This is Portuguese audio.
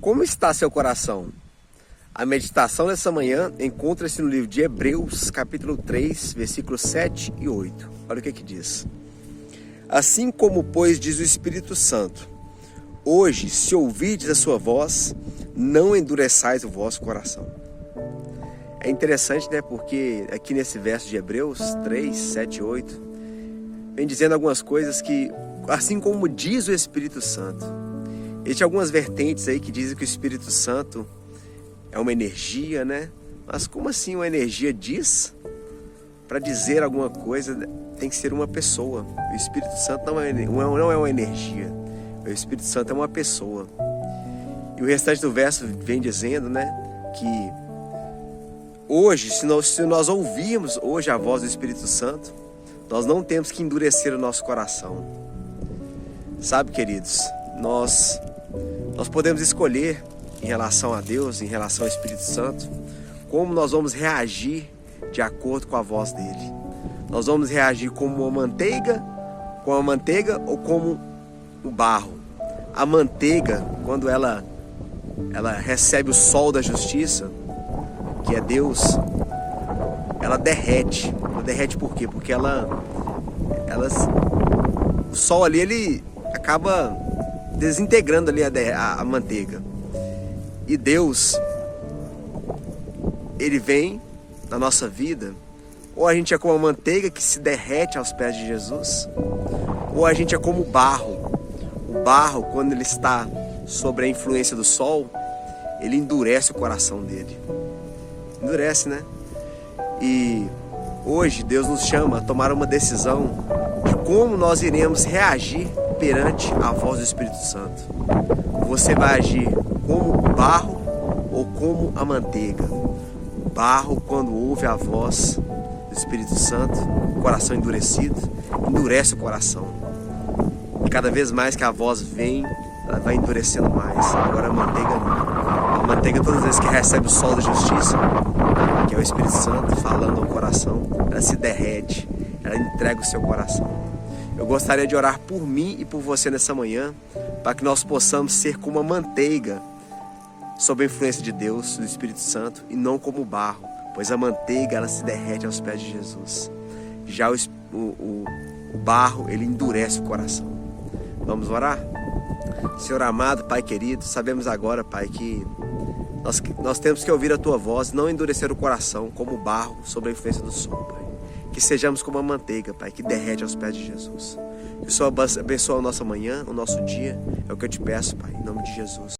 Como está seu coração? A meditação dessa manhã encontra-se no livro de Hebreus, capítulo 3, versículos 7 e 8. Olha o que diz. Assim como, pois, diz o Espírito Santo, hoje, se ouvirdes a sua voz, não endureçais o vosso coração. É interessante, né? Porque aqui nesse verso de Hebreus 3, 7 e 8, vem dizendo algumas coisas que, assim como diz o Espírito Santo, existem algumas vertentes aí que dizem que o Espírito Santo é uma energia, né? Mas como assim uma energia diz? Para dizer alguma coisa tem que ser uma pessoa. O Espírito Santo não é uma energia. O Espírito Santo é uma pessoa. E o restante do verso vem dizendo, né? Que hoje, se nós ouvirmos hoje a voz do Espírito Santo, nós não temos que endurecer o nosso coração. Sabe, queridos, nós podemos escolher em relação a Deus, em relação ao Espírito Santo, como nós vamos reagir de acordo com a voz dele. Nós vamos reagir como uma manteiga, ou como o barro. A manteiga, quando ela recebe o sol da justiça, que é Deus, ela derrete. Ela derrete por quê? Porque o sol ali, ele acaba desintegrando ali a manteiga. E Deus, ele vem na nossa vida, ou a gente é como a manteiga que se derrete aos pés de Jesus, ou a gente é como o barro. O barro, quando ele está sob a influência do sol, ele endurece o coração dele. Endurece, né? E hoje Deus nos chama a tomar uma decisão de como nós iremos reagir perante a voz do Espírito Santo. Você vai agir como o barro ou como a manteiga? O barro, quando ouve a voz do Espírito Santo, o coração endurecido, endurece o coração. E cada vez mais que a voz vem, ela vai endurecendo mais. Agora a manteiga não. A manteiga, todas as vezes que recebe o sol da justiça, que é o Espírito Santo falando ao coração, ela se derrete, ela entrega o seu coração. Eu gostaria de orar por mim e por você nessa manhã, para que nós possamos ser como a manteiga, sob a influência de Deus, do Espírito Santo, e não como o barro, pois a manteiga, ela se derrete aos pés de Jesus. Já o barro, ele endurece o coração. Vamos orar? Senhor amado, Pai querido, sabemos agora, Pai, que nós temos que ouvir a Tua voz, não endurecer o coração como o barro sob a influência do sol, Pai. Que sejamos como a manteiga, Pai, que derrete aos pés de Jesus. Que o Senhor abençoe a nossa manhã, o nosso dia. É o que eu te peço, Pai, em nome de Jesus.